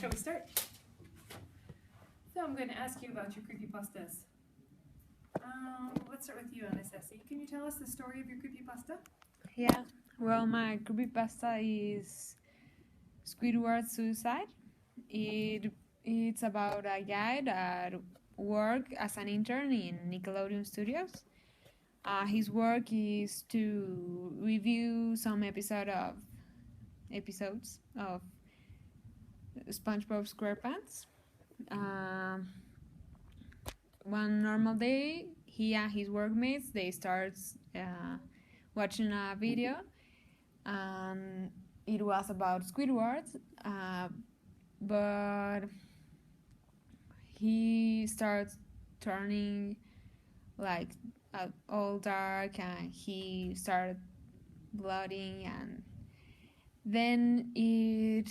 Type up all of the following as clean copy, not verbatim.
Shall we start? So I'm going to ask you about your creepypastas. Let's start with you, Anastasi. Can you tell us the story of your creepypasta? Yeah, well, my creepypasta is Squidward Suicide. It's about a guy that works as an intern in Nickelodeon Studios. His work is to review some episodes of SpongeBob SquarePants. One normal day, he and his workmates they start watching a video, and it was about Squidward, but he starts turning like all dark, and he started blooding, and then it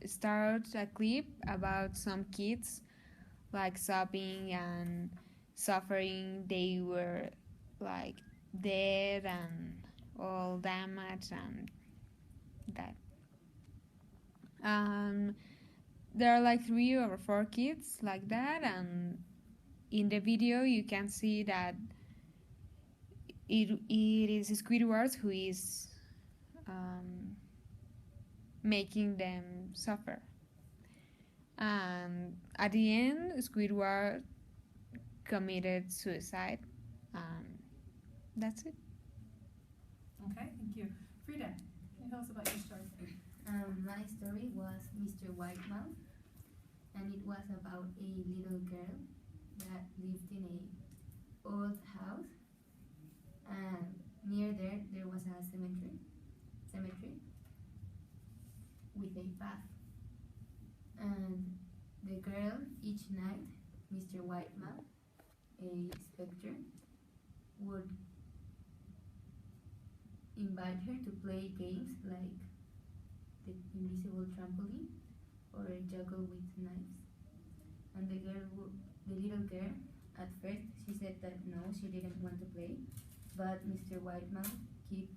starts a clip about some kids like sobbing and suffering. They were like dead and all damaged and that. There are like 3 or 4 kids like that, and in the video you can see that it is Squidward who is making them suffer. And at the end, Squidward committed suicide. That's it. Okay, thank you. Frida, can you tell us about your story? My story was Mr. Whitemouth, and it was about a little girl that lived in a old house, and near there was a cemetery with a path. And the girl, each night, Mr. Whitemouth, a specter, would invite her to play games like the invisible trampoline or juggle with knives. And the little girl, at first she said that no, she didn't want to play, but Mr. Whitemouth he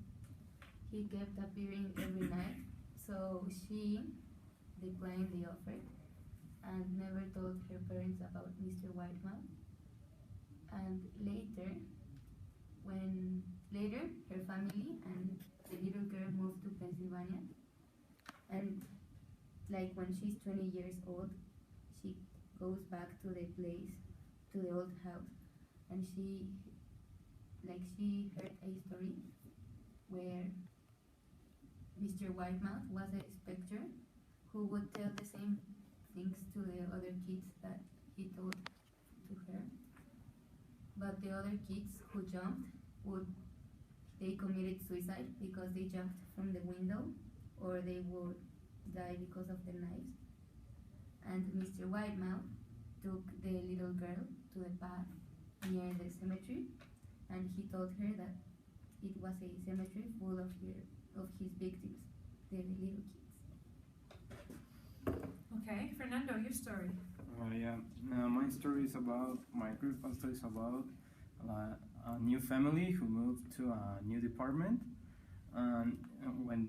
kept appearing every night, so she declined the offer and never told her parents about Mr. Whitemouth. And later her family and the little girl moved to Pennsylvania, and like when she's 20 years old, she goes back to the old house, and she heard a story where Mr. Whitemouth was a specter who would tell the same things to the other kids that he told to her. But the other kids who jumped they committed suicide because they jumped from the window, or they would die because of the knives. And Mr. Whitemouth took the little girl to the path near the cemetery, and he told her that it was a cemetery full of his victims, the little kids. Okay, Fernando, your story. My story is about, my creepypasta is about a new family who moved to a new department, and when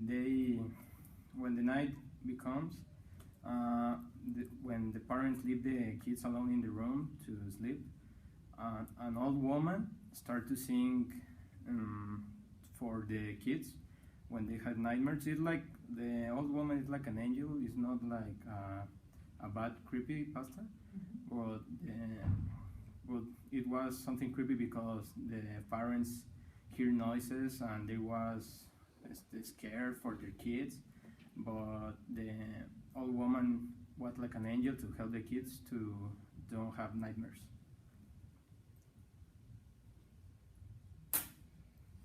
the night becomes, when the parents leave the kids alone in the room to sleep, an old woman starts to sing for the kids when they had nightmares. It's like the old woman is like an angel. It's not like a bad creepy pasta, but it was something creepy because the parents hear noises and they was scared for their kids, but the old woman was like an angel to help the kids to don't have nightmares.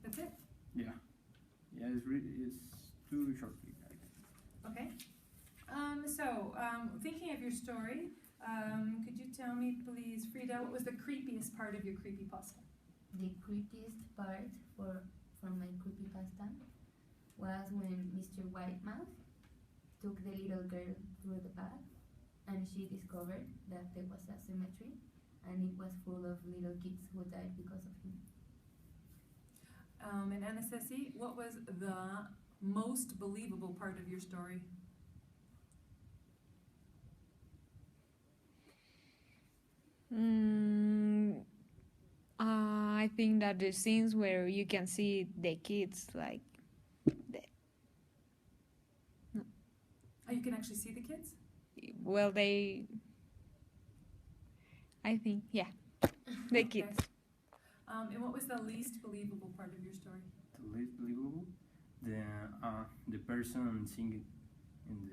That's it? Yeah, it's too short. Okay. Thinking of your story, could you tell me, please, Frida, what was the creepiest part of your creepypasta? The creepiest part from my creepypasta was when Mr. Whitemouth took the little girl through the path, and she discovered that there was a cemetery, and it was full of little kids who died because of him. And Anastasi, what was the most believable part of your story? Mm, I think that the scenes where you can see the kids, like, the, Oh, you can actually see the kids? well, they, I think, yeah, the Okay. kids. And what was the least believable part of your story? The least believable, the person singing in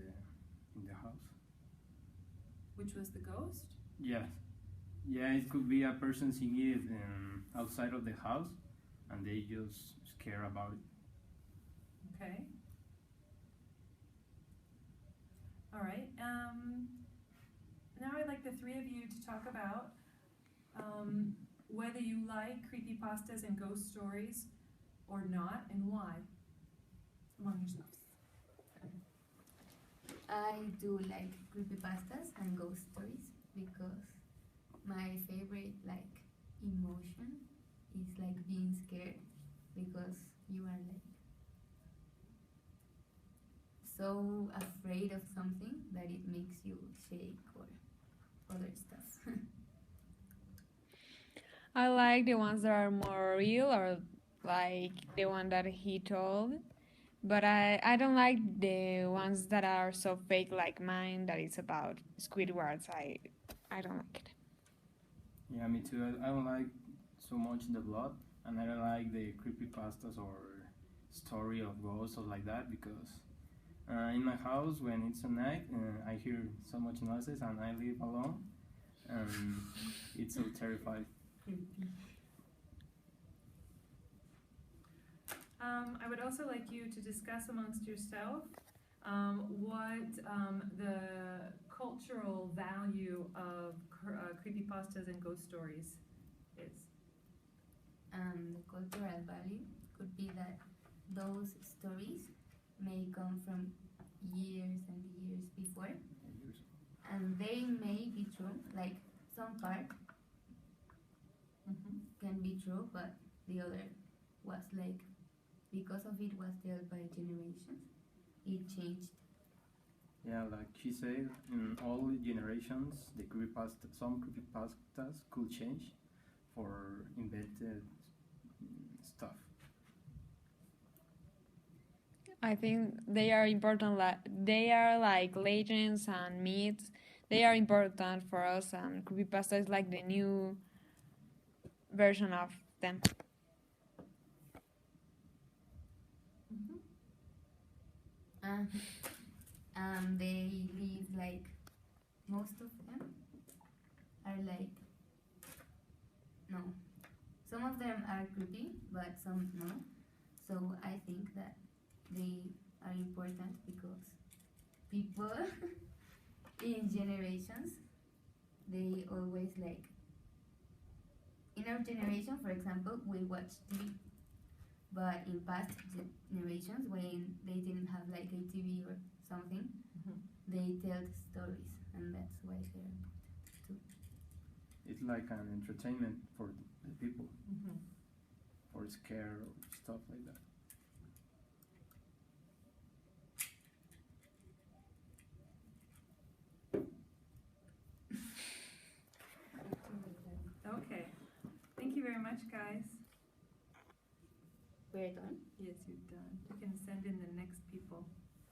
the house. Which was the ghost? Yes. Yeah, it could be a person singing it outside of the house, and they just scare about it. Okay. All right. Now I'd like the three of you to talk about whether you like creepypastas and ghost stories or not, and why. Among yourselves. I do like creepypastas and ghost stories because my favorite like emotion is like being scared because you are like so afraid of something that it makes you shake or other stuff. I like the ones that are more real, or like the one that he told. But I don't like the ones that are so fake, like mine, that is about Squidwards. I don't like it. Yeah, me too. I don't like so much the blood, and I don't like the creepypastas or story of ghosts or like that because in my house when it's a night, I hear so much noises and I live alone, and it's so terrifying. I would also like you to discuss amongst yourself what the cultural value of creepypastas and ghost stories is. The cultural value could be that those stories may come from years and years before, and they may be true, like some part Mm-hmm. can be true, but the other was like, because of it was told by generations, it changed. Yeah, like she said, in all generations, some creepypastas could change for invented stuff. I think they are important. They are like legends and myths. They are important for us, and creepypasta is like the new version of them. Mm-hmm. They live like, most of them are like, no, some of them are creepy, but some no. So I think that they are important because people in generations, they always like, in our generation, for example, we watch TV, but in past generations, when they didn't have like a TV or something, Mm-hmm. they tell stories, and that's why they're important too. It's like an entertainment for the people, Mm-hmm. for scare or stuff like that. Okay. Thank you very much, guys. We're done. Yes, you've done. You can send